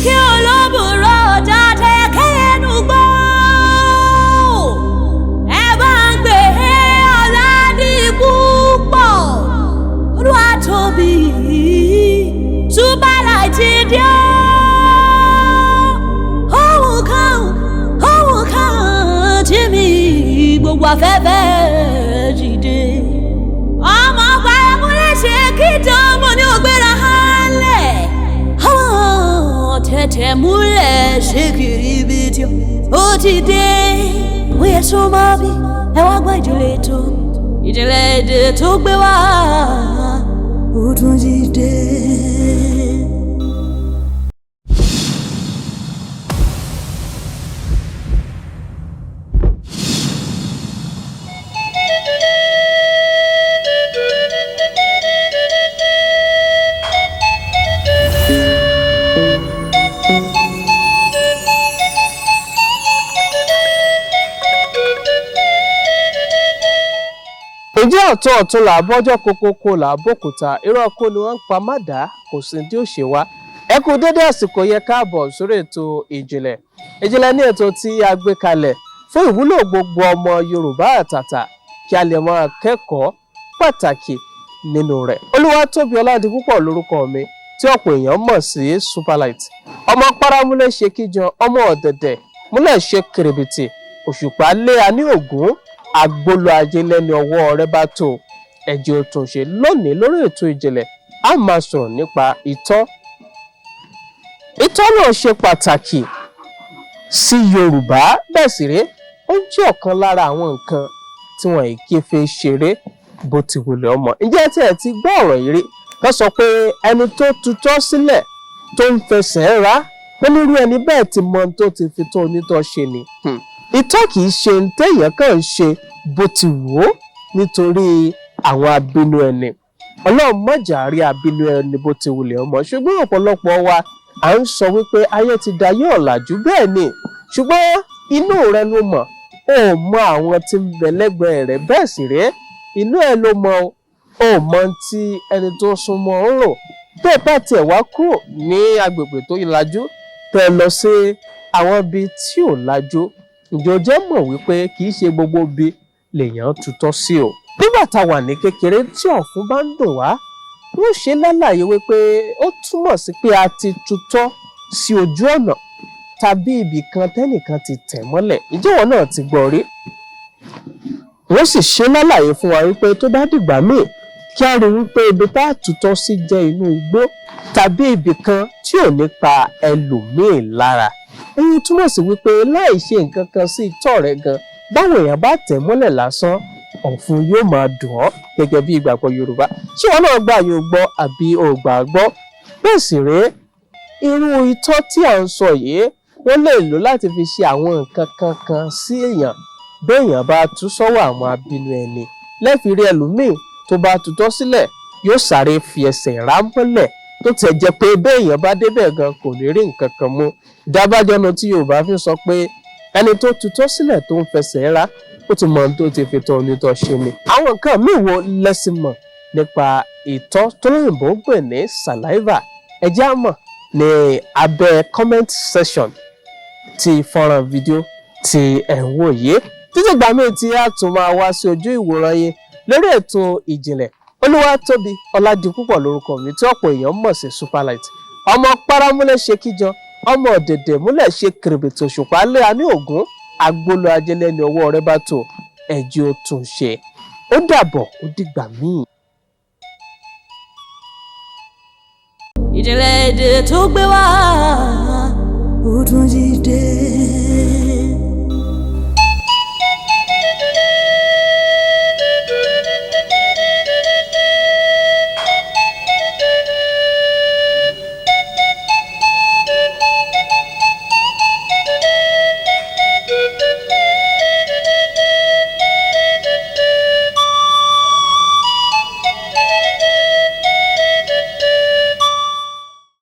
kí olóbùrọ̀ jáde kẹ́nu gbọ́. Ẹ bá ń gbé ọ̀làdì púpọ̀. Olúwa tóbi ṣùgbọ́n ti dé ọ́. Ohun kan tí mi gbogbo afẹ́fẹ́ jìde. Ọmọ paramúlẹ̀ ṣe kí tán mo ní ògbéra hálẹ̀. Tẹ̀tẹ̀ múlẹ̀ ṣe kiri ibi tí ó ti dé. Oyè súnmọ́ bí ẹ wá gbọ́ ìdílé èdè tó gbé wá ó tún ti dé. Ǹjẹ́ ọ̀tún là bọ́jọ́ kókókó là bókúta irọ́ kó ni wọ́n ń pa má dá kò sí tí ó ṣe wá. Ẹ kú dédé àsìkò yẹ káàbọ̀ sórí ètò ìjìnlẹ̀ ní ètò tí a gbé kalẹ̀ fún ìwúlò gbogbo ọmọ Yorùbá àtàtà kí a lè máa kẹ́kọ̀ọ́ pàtàkì nínú rẹ̀. Olúwatóbi Ọládipúpọ̀ lórúkọ mi tí ọ̀pọ̀ èèyàn mọ̀ sí Superlight. Ọmọ paramúlẹ̀ ṣe kíjan ọmọ ọ̀dẹ̀dẹ̀ múlẹ̀ ṣe kìrìbìtì òṣùpá lé a ní ògún agbolo ajé lẹ́ni ọwọ́ rẹ bá tó. Ẹ̀jẹ̀ òtún ṣe lónìí lórí ètò ìjìnlẹ̀ a máa sọ̀rọ̀ nípa itọ́. Itọ́ náà ṣe pàtàkì sí Yorùbá bẹ́ẹ̀ sì ré ó jẹ́ ọ̀kan lára àwọn nǹkan tí wọ́n kì í fi ṣeré bó ti wulẹ̀ ọmọ. Ǹjẹ́ tí ẹ ti gbọ́ ọ̀rọ̀ yìí rí kán sọ pé ẹni tó tutọ́ sílẹ̀ tó ń fẹsẹ̀ rá ó nírú ẹni bẹ́ẹ̀ ti mọ ohun tó ti fi tó onítọ́ ṣe ni. Itọ́ kì í ṣe ń téèyàn kàn ń ṣe bó ti wù ó nítorí àwọn abínú ẹni. Ọlọ́run má jà rí abínú ẹni bó ti wulẹ̀ ọmọ. Ṣùgbọ́n ọ̀pọ̀lọpọ̀ wa à ń sọ wípé ayé ti dayé ọ̀làjú bẹ́ẹ̀ ni. Ṣùgbọ́n inú rẹ ló mọ̀ ó mọ àwọn tí ń bẹ lẹ́gbẹ̀ẹ́ rẹ̀ bẹ́ẹ̀ sì ré inú ẹ ló mọ ó mọ tí ẹni tó súnmọ́ ń rò. Bẹ́ẹ̀ bá tiẹ̀ wá kúrò ní agbègbè tó lajú tẹ́ lọ sí àwọn ibi tí ò lajú. Ǹjẹ́ o jẹ́ mọ̀ wípé kì í ṣe gbogbo ibi lèèyàn tutọ́ sí o. Nígbà tá a wà ní kékeré tí ọ̀fun bá ń dùn wá wọ́n ṣe lálàyé wípé ó túmọ̀ sí pé a ti tutọ́ sí ojú ọ̀nà tàbí ibì kan tẹ́nìkan ti tẹ̀ mọ́lẹ̀. Ǹjẹ́ ìwọ náà ti gbọ́ rí? Wọ́n sì ṣe lálàyé fún wa wípé tó bá dìgbà míì kí a rí wípé ibi tá a tutọ́ sí jẹ́ inú igbó tàbí ibì kan tí ò ní pa ẹlòmíì lára. Èyí túmọ̀ sí wípé láì ṣe nǹkan kan sí itọ́ rẹ gan báwo èèyàn bá tẹ̀ mọ́lẹ̀ lásán ọ̀fun yóò máa dùn ọ́ gẹ́gẹ́ bí ìgbàgbọ́ Yorùbá. Ṣé wọn náà gbà yóò gbọ́ àbí ò gbà gbọ́? Bẹ́ẹ̀ sì ré irú itọ́ tí à ń sọ yìí wọ́n lè lò láti fi ṣe àwọn nǹkan kankan sí èèyàn béèyàn bá tú sọ́wọ́ àwọn abínú ẹni. Lẹ́fi rí ẹlòmíì tó bá tutọ́ sílẹ̀ yóò sáré fi ẹsẹ̀ rá mọ́lẹ̀ tó tẹ̀ jẹ́ pé béèyàn bá débẹ̀ gan kò ní rí nǹkan kan mú. Ìdábàjọ́nu tí Yorùbá fi sọ pé ẹni tó tutọ́ sílẹ̀ tó ń fẹsẹ̀ rá ó ti mọ ohun tó ti fi tọ́ onítọ́ ṣe ni. Àwọn nǹkan míì wo lẹ́sìn mọ̀ nípa ìtọ́ tó lóyìnbó ń pè ní saliva? Ẹ jẹ́ á mọ̀ ní abẹ́ comment section ti fọ́nrán fídíò tí ẹ̀ ń wò yìí. Títí ìgbà míì tí a tún máa wá sí ojú ìwòran yín lórí ètò ìjìnlẹ̀. Olúwatóbi Ọládipúpọ̀ lórúkọ mi tí ọ̀pọ̀ èèyàn mọ̀ sí Superlight. Ọmọ paramúlẹ̀ ṣe kíjan ọmọ ọ̀dẹ̀dẹ̀ múlẹ̀ ṣe kìrìbìtì òṣùpá lé a ní ògún agbolo ajé lẹ́ni ọwọ́ rẹ bá tó. Ẹ̀jẹ̀ ó tún ṣe. Ó dàbọ̀ ó dìgbà míì. Ìjìnlẹ̀ èdè tó gbé wá ó tún ti dé.